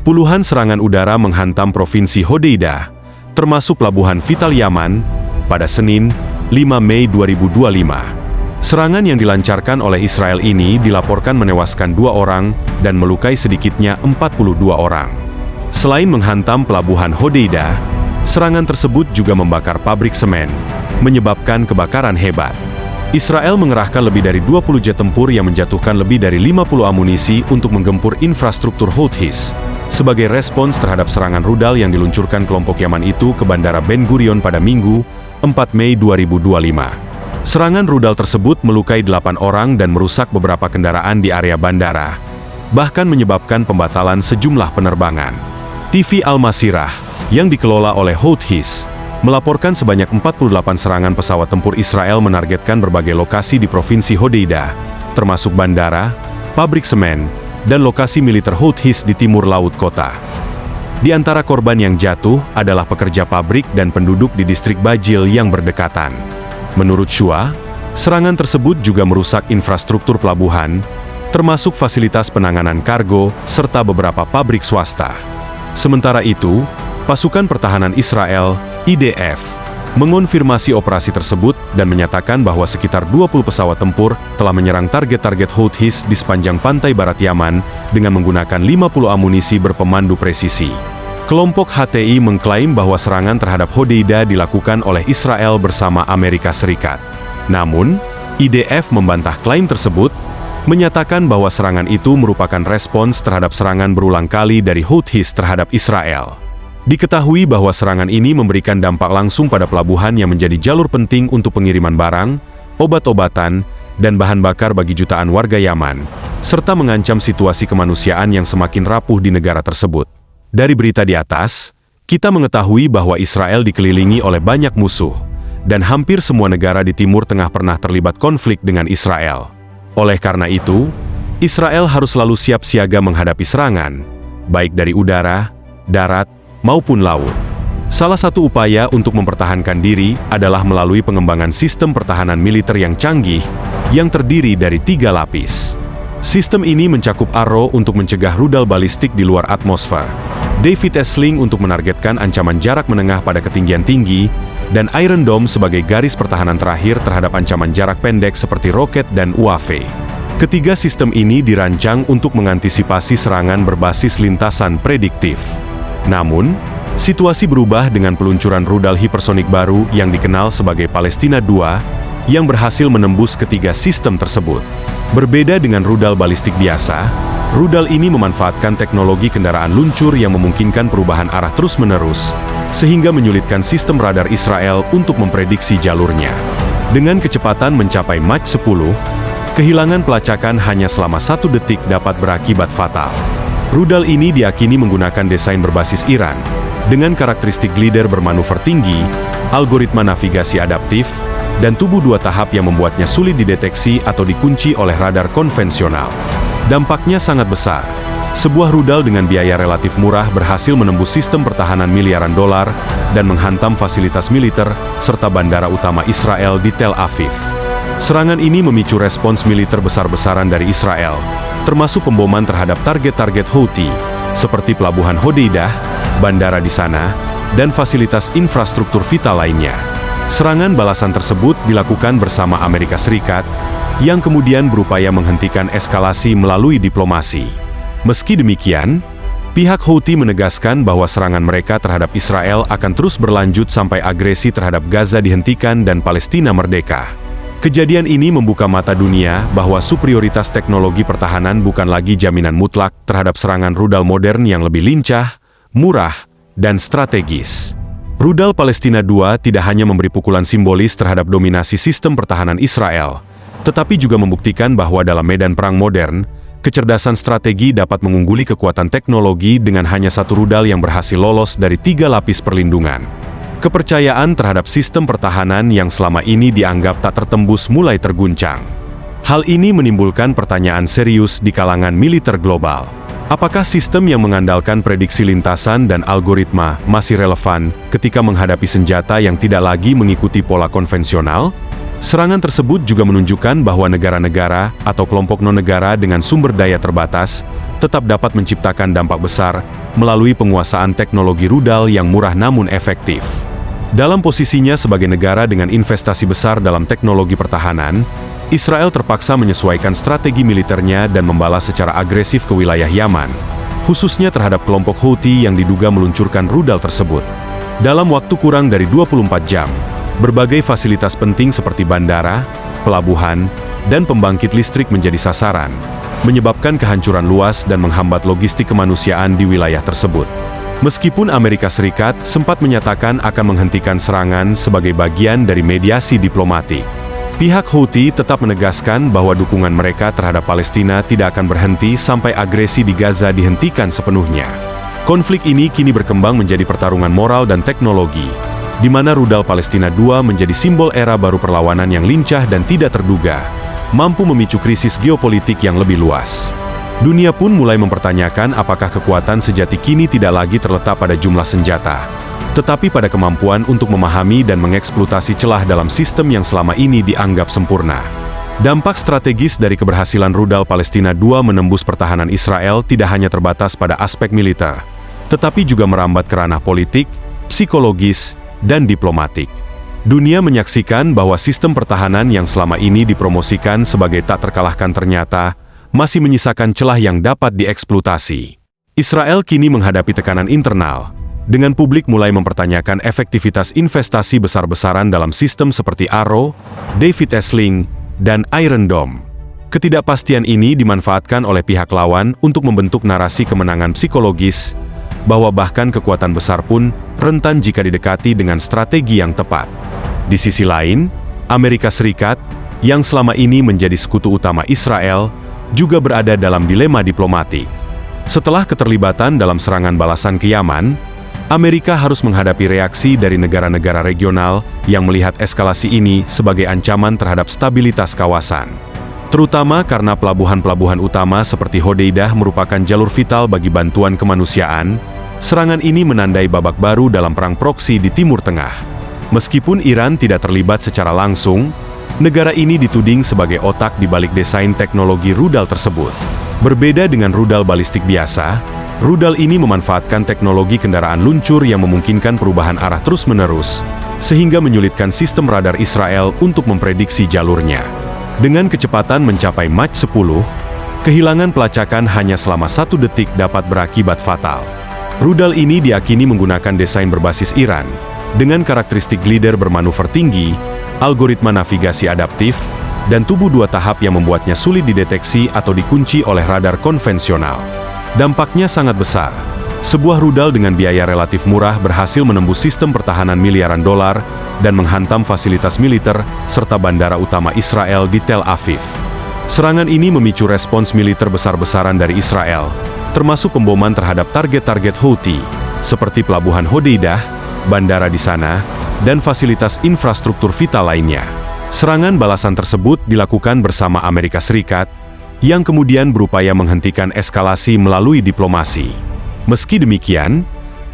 Puluhan serangan udara menghantam provinsi Hodeidah, termasuk pelabuhan vital Yaman, pada Senin, 5 Mei 2025. Serangan yang dilancarkan oleh Israel ini dilaporkan menewaskan 2 orang dan melukai sedikitnya 42 orang. Selain menghantam pelabuhan Hodeidah, serangan tersebut juga membakar pabrik semen, menyebabkan kebakaran hebat. Israel mengerahkan lebih dari 20 jet tempur yang menjatuhkan lebih dari 50 amunisi untuk menggempur infrastruktur Houthis, sebagai respons terhadap serangan rudal yang diluncurkan kelompok Yaman itu ke Bandara Ben Gurion pada Minggu, 4 Mei 2025. Serangan rudal tersebut melukai 8 orang dan merusak beberapa kendaraan di area bandara, bahkan menyebabkan pembatalan sejumlah penerbangan. TV Al-Masirah, yang dikelola oleh Houthis, melaporkan sebanyak 48 serangan pesawat tempur Israel menargetkan berbagai lokasi di provinsi Hodeidah, termasuk bandara, pabrik semen, dan lokasi militer Houthis di timur laut kota. Di antara korban yang jatuh adalah pekerja pabrik dan penduduk di distrik Bajil yang berdekatan. Menurut Shua, serangan tersebut juga merusak infrastruktur pelabuhan, termasuk fasilitas penanganan kargo, serta beberapa pabrik swasta. Sementara itu, pasukan pertahanan Israel, IDF, mengonfirmasi operasi tersebut dan menyatakan bahwa sekitar 20 pesawat tempur telah menyerang target-target Houthis di sepanjang pantai barat Yaman dengan menggunakan 50 amunisi berpemandu presisi. Kelompok HTI mengklaim bahwa serangan terhadap Hodeidah dilakukan oleh Israel bersama Amerika Serikat. Namun, IDF membantah klaim tersebut, menyatakan bahwa serangan itu merupakan respons terhadap serangan berulang kali dari Houthis terhadap Israel. Diketahui bahwa serangan ini memberikan dampak langsung pada pelabuhan yang menjadi jalur penting untuk pengiriman barang, obat-obatan, dan bahan bakar bagi jutaan warga Yaman, serta mengancam situasi kemanusiaan yang semakin rapuh di negara tersebut. Dari berita di atas, kita mengetahui bahwa Israel dikelilingi oleh banyak musuh, dan hampir semua negara di Timur Tengah pernah terlibat konflik dengan Israel. Oleh karena itu, Israel harus selalu siap siaga menghadapi serangan, baik dari udara, darat, maupun laut. Salah satu upaya untuk mempertahankan diri adalah melalui pengembangan sistem pertahanan militer yang canggih, yang terdiri dari 3 lapis. Sistem ini mencakup Arrow untuk mencegah rudal balistik di luar atmosfer, David Sling untuk menargetkan ancaman jarak menengah pada ketinggian tinggi, dan Iron Dome sebagai garis pertahanan terakhir terhadap ancaman jarak pendek seperti roket dan UAV. Ketiga sistem ini dirancang untuk mengantisipasi serangan berbasis lintasan prediktif. Namun, situasi berubah dengan peluncuran rudal hipersonik baru yang dikenal sebagai Palestina II, yang berhasil menembus ketiga sistem tersebut. Berbeda dengan rudal balistik biasa, rudal ini memanfaatkan teknologi kendaraan luncur yang memungkinkan perubahan arah terus-menerus, sehingga menyulitkan sistem radar Israel untuk memprediksi jalurnya. Dengan kecepatan mencapai Mach 10, kehilangan pelacakan hanya selama 1 detik dapat berakibat fatal. Rudal ini diyakini menggunakan desain berbasis Iran, dengan karakteristik glider bermanuver tinggi, algoritma navigasi adaptif, dan tubuh 2 tahap yang membuatnya sulit dideteksi atau dikunci oleh radar konvensional. Dampaknya sangat besar. Sebuah rudal dengan biaya relatif murah berhasil menembus sistem pertahanan miliaran dolar dan menghantam fasilitas militer serta bandara utama Israel di Tel Aviv. Serangan ini memicu respons militer besar-besaran dari Israel, termasuk pemboman terhadap target-target Houthi, seperti pelabuhan Hodeidah, bandara di sana, dan fasilitas infrastruktur vital lainnya. Serangan balasan tersebut dilakukan bersama Amerika Serikat, yang kemudian berupaya menghentikan eskalasi melalui diplomasi. Meski demikian, pihak Houthi menegaskan bahwa serangan mereka terhadap Israel akan terus berlanjut sampai agresi terhadap Gaza dihentikan dan Palestina merdeka. Kejadian ini membuka mata dunia bahwa superioritas teknologi pertahanan bukan lagi jaminan mutlak terhadap serangan rudal modern yang lebih lincah, murah, dan strategis. Rudal Palestina II tidak hanya memberi pukulan simbolis terhadap dominasi sistem pertahanan Israel, tetapi juga membuktikan bahwa dalam medan perang modern, kecerdasan strategi dapat mengungguli kekuatan teknologi dengan hanya satu rudal yang berhasil lolos dari 3 lapis perlindungan. Kepercayaan terhadap sistem pertahanan yang selama ini dianggap tak tertembus mulai terguncang. Hal ini menimbulkan pertanyaan serius di kalangan militer global. Apakah sistem yang mengandalkan prediksi lintasan dan algoritma masih relevan ketika menghadapi senjata yang tidak lagi mengikuti pola konvensional? Serangan tersebut juga menunjukkan bahwa negara-negara atau kelompok non-negara dengan sumber daya terbatas tetap dapat menciptakan dampak besar melalui penguasaan teknologi rudal yang murah namun efektif. Dalam posisinya sebagai negara dengan investasi besar dalam teknologi pertahanan, Israel terpaksa menyesuaikan strategi militernya dan membalas secara agresif ke wilayah Yaman, khususnya terhadap kelompok Houthi yang diduga meluncurkan rudal tersebut. Dalam waktu kurang dari 24 jam, berbagai fasilitas penting seperti bandara, pelabuhan, dan pembangkit listrik menjadi sasaran, menyebabkan kehancuran luas dan menghambat logistik kemanusiaan di wilayah tersebut. Meskipun Amerika Serikat sempat menyatakan akan menghentikan serangan sebagai bagian dari mediasi diplomatik, pihak Houthi tetap menegaskan bahwa dukungan mereka terhadap Palestina tidak akan berhenti sampai agresi di Gaza dihentikan sepenuhnya. Konflik ini kini berkembang menjadi pertarungan moral dan teknologi, di mana rudal Palestina II menjadi simbol era baru perlawanan yang lincah dan tidak terduga, mampu memicu krisis geopolitik yang lebih luas. Dunia pun mulai mempertanyakan apakah kekuatan sejati kini tidak lagi terletak pada jumlah senjata, tetapi pada kemampuan untuk memahami dan mengeksploitasi celah dalam sistem yang selama ini dianggap sempurna. Dampak strategis dari keberhasilan rudal Palestina II menembus pertahanan Israel tidak hanya terbatas pada aspek militer, tetapi juga merambat ke ranah politik, psikologis, dan diplomatik. Dunia menyaksikan bahwa sistem pertahanan yang selama ini dipromosikan sebagai tak terkalahkan ternyata masih menyisakan celah yang dapat dieksploitasi. Israel kini menghadapi tekanan internal, dengan publik mulai mempertanyakan efektivitas investasi besar-besaran dalam sistem seperti Arrow, David Sling, dan Iron Dome. Ketidakpastian ini dimanfaatkan oleh pihak lawan untuk membentuk narasi kemenangan psikologis, bahwa bahkan kekuatan besar pun rentan jika didekati dengan strategi yang tepat. Di sisi lain, Amerika Serikat, yang selama ini menjadi sekutu utama Israel, juga berada dalam dilema diplomatik. Setelah keterlibatan dalam serangan balasan ke Yaman, Amerika harus menghadapi reaksi dari negara-negara regional yang melihat eskalasi ini sebagai ancaman terhadap stabilitas kawasan. Terutama karena pelabuhan-pelabuhan utama seperti Hodeidah merupakan jalur vital bagi bantuan kemanusiaan, serangan ini menandai babak baru dalam perang proksi di Timur Tengah. Meskipun Iran tidak terlibat secara langsung, negara ini dituding sebagai otak di balik desain teknologi rudal tersebut. Berbeda dengan rudal balistik biasa, rudal ini memanfaatkan teknologi kendaraan luncur yang memungkinkan perubahan arah terus-menerus, sehingga menyulitkan sistem radar Israel untuk memprediksi jalurnya. Dengan kecepatan mencapai Mach 10, kehilangan pelacakan hanya selama 1 detik dapat berakibat fatal. Rudal ini diakini menggunakan desain berbasis Iran, dengan karakteristik glider bermanuver tinggi, algoritma navigasi adaptif, dan tubuh 2 tahap yang membuatnya sulit dideteksi atau dikunci oleh radar konvensional. Dampaknya sangat besar. Sebuah rudal dengan biaya relatif murah berhasil menembus sistem pertahanan miliaran dolar dan menghantam fasilitas militer serta bandara utama Israel di Tel Aviv. Serangan ini memicu respons militer besar-besaran dari Israel, termasuk pemboman terhadap target-target Houthi, seperti pelabuhan Hodeidah, bandara di sana, dan fasilitas infrastruktur vital lainnya. Serangan balasan tersebut dilakukan bersama Amerika Serikat, yang kemudian berupaya menghentikan eskalasi melalui diplomasi. Meski demikian,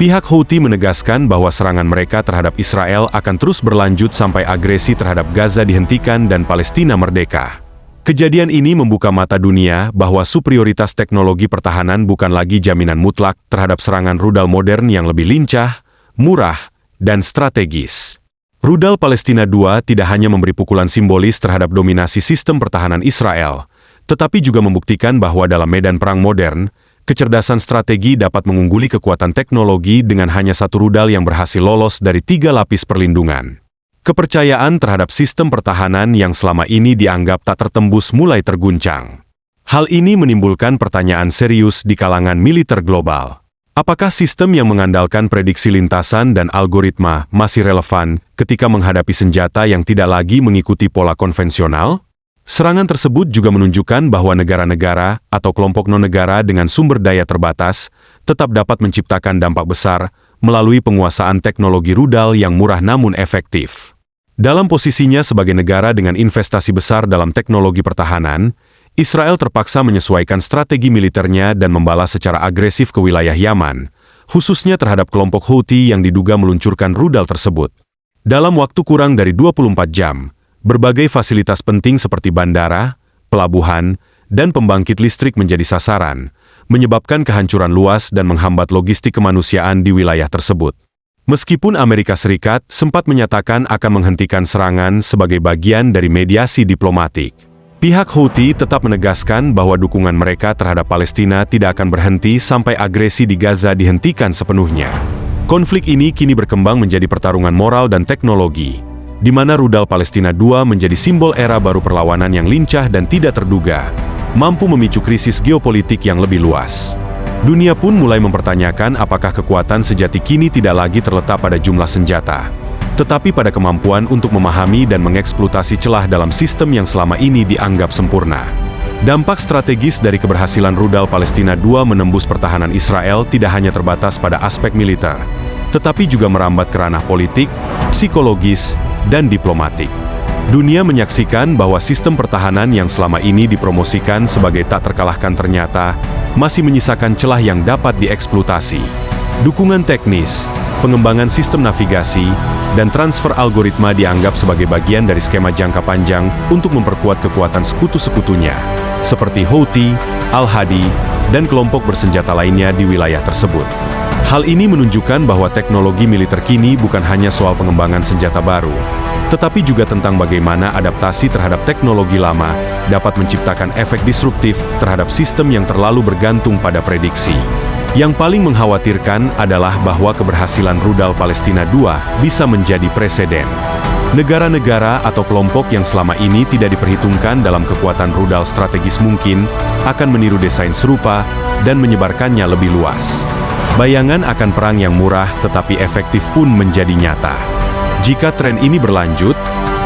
pihak Houthi menegaskan bahwa serangan mereka terhadap Israel akan terus berlanjut sampai agresi terhadap Gaza dihentikan dan Palestina merdeka. Kejadian ini membuka mata dunia bahwa superioritas teknologi pertahanan bukan lagi jaminan mutlak terhadap serangan rudal modern yang lebih lincah, murah, dan strategis. Rudal Palestina II tidak hanya memberi pukulan simbolis terhadap dominasi sistem pertahanan Israel, tetapi juga membuktikan bahwa dalam medan perang modern, kecerdasan strategi dapat mengungguli kekuatan teknologi dengan hanya satu rudal yang berhasil lolos dari 3 lapis perlindungan. Kepercayaan terhadap sistem pertahanan yang selama ini dianggap tak tertembus mulai terguncang. Hal ini menimbulkan pertanyaan serius di kalangan militer global. Apakah sistem yang mengandalkan prediksi lintasan dan algoritma masih relevan ketika menghadapi senjata yang tidak lagi mengikuti pola konvensional? Serangan tersebut juga menunjukkan bahwa negara-negara atau kelompok non-negara dengan sumber daya terbatas tetap dapat menciptakan dampak besar melalui penguasaan teknologi rudal yang murah namun efektif. Dalam posisinya sebagai negara dengan investasi besar dalam teknologi pertahanan, Israel terpaksa menyesuaikan strategi militernya dan membalas secara agresif ke wilayah Yaman, khususnya terhadap kelompok Houthi yang diduga meluncurkan rudal tersebut. Dalam waktu kurang dari 24 jam, berbagai fasilitas penting seperti bandara, pelabuhan, dan pembangkit listrik menjadi sasaran, menyebabkan kehancuran luas dan menghambat logistik kemanusiaan di wilayah tersebut. Meskipun Amerika Serikat sempat menyatakan akan menghentikan serangan sebagai bagian dari mediasi diplomatik, pihak Houthi tetap menegaskan bahwa dukungan mereka terhadap Palestina tidak akan berhenti sampai agresi di Gaza dihentikan sepenuhnya. Konflik ini kini berkembang menjadi pertarungan moral dan teknologi, di mana rudal Palestina II menjadi simbol era baru perlawanan yang lincah dan tidak terduga, mampu memicu krisis geopolitik yang lebih luas. Dunia pun mulai mempertanyakan apakah kekuatan sejati kini tidak lagi terletak pada jumlah senjata, tetapi pada kemampuan untuk memahami dan mengeksploitasi celah dalam sistem yang selama ini dianggap sempurna. Dampak strategis dari keberhasilan rudal Palestina II menembus pertahanan Israel tidak hanya terbatas pada aspek militer, tetapi juga merambat ke ranah politik, psikologis, dan diplomatik. Dunia menyaksikan bahwa sistem pertahanan yang selama ini dipromosikan sebagai tak terkalahkan ternyata masih menyisakan celah yang dapat dieksploitasi. Dukungan teknis, pengembangan sistem navigasi, dan transfer algoritma dianggap sebagai bagian dari skema jangka panjang untuk memperkuat kekuatan sekutu-sekutunya, seperti Houthi, Al-Hadi, dan kelompok bersenjata lainnya di wilayah tersebut. Hal ini menunjukkan bahwa teknologi militer kini bukan hanya soal pengembangan senjata baru, tetapi juga tentang bagaimana adaptasi terhadap teknologi lama dapat menciptakan efek disruptif terhadap sistem yang terlalu bergantung pada prediksi. Yang paling mengkhawatirkan adalah bahwa keberhasilan rudal Palestina II bisa menjadi preseden. Negara-negara atau kelompok yang selama ini tidak diperhitungkan dalam kekuatan rudal strategis mungkin akan meniru desain serupa dan menyebarkannya lebih luas. Bayangan akan perang yang murah tetapi efektif pun menjadi nyata. Jika tren ini berlanjut,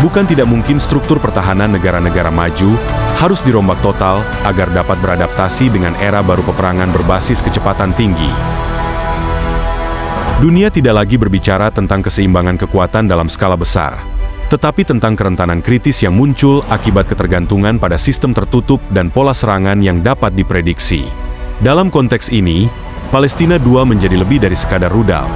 bukan tidak mungkin struktur pertahanan negara-negara maju harus dirombak total agar dapat beradaptasi dengan era baru peperangan berbasis kecepatan tinggi. Dunia tidak lagi berbicara tentang keseimbangan kekuatan dalam skala besar, tetapi tentang kerentanan kritis yang muncul akibat ketergantungan pada sistem tertutup dan pola serangan yang dapat diprediksi. Dalam konteks ini, Palestina II menjadi lebih dari sekadar rudal.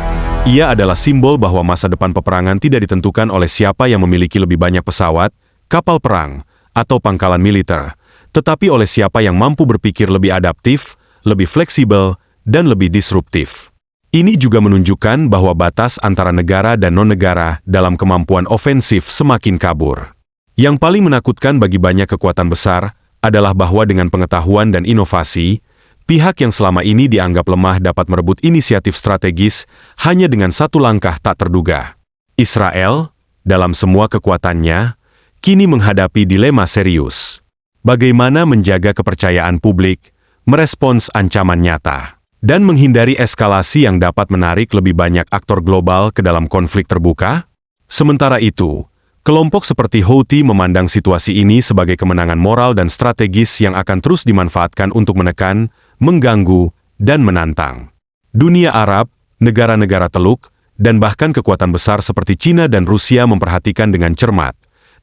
Ia adalah simbol bahwa masa depan peperangan tidak ditentukan oleh siapa yang memiliki lebih banyak pesawat, kapal perang, atau pangkalan militer, tetapi oleh siapa yang mampu berpikir lebih adaptif, lebih fleksibel, dan lebih disruptif. Ini juga menunjukkan bahwa batas antara negara dan non-negara dalam kemampuan ofensif semakin kabur. Yang paling menakutkan bagi banyak kekuatan besar adalah bahwa dengan pengetahuan dan inovasi, pihak yang selama ini dianggap lemah dapat merebut inisiatif strategis hanya dengan satu langkah tak terduga. Israel, dalam semua kekuatannya, kini menghadapi dilema serius. Bagaimana menjaga kepercayaan publik, merespons ancaman nyata, dan menghindari eskalasi yang dapat menarik lebih banyak aktor global ke dalam konflik terbuka? Sementara itu, kelompok seperti Houthi memandang situasi ini sebagai kemenangan moral dan strategis yang akan terus dimanfaatkan untuk menekan, mengganggu, dan menantang. Dunia Arab, negara-negara Teluk, dan bahkan kekuatan besar seperti China dan Rusia memperhatikan dengan cermat,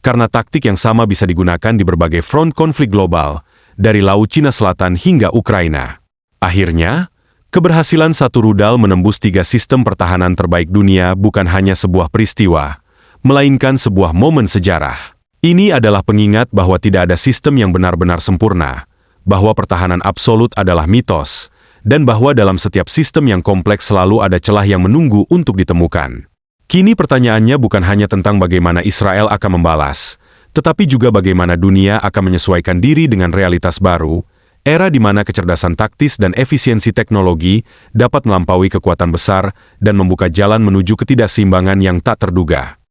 karena taktik yang sama bisa digunakan di berbagai front konflik global, dari Laut Cina Selatan hingga Ukraina. Akhirnya, keberhasilan satu rudal menembus 3 sistem pertahanan terbaik dunia bukan hanya sebuah peristiwa, melainkan sebuah momen sejarah. Ini adalah pengingat bahwa tidak ada sistem yang benar-benar sempurna, bahwa pertahanan absolut adalah mitos, dan bahwa dalam setiap sistem yang kompleks selalu ada celah yang menunggu untuk ditemukan. Kini pertanyaannya bukan hanya tentang bagaimana Israel akan membalas, tetapi juga bagaimana dunia akan menyesuaikan diri dengan realitas baru, era di mana kecerdasan taktis dan efisiensi teknologi dapat melampaui kekuatan besar dan membuka jalan menuju ketidakseimbangan yang tak terduga.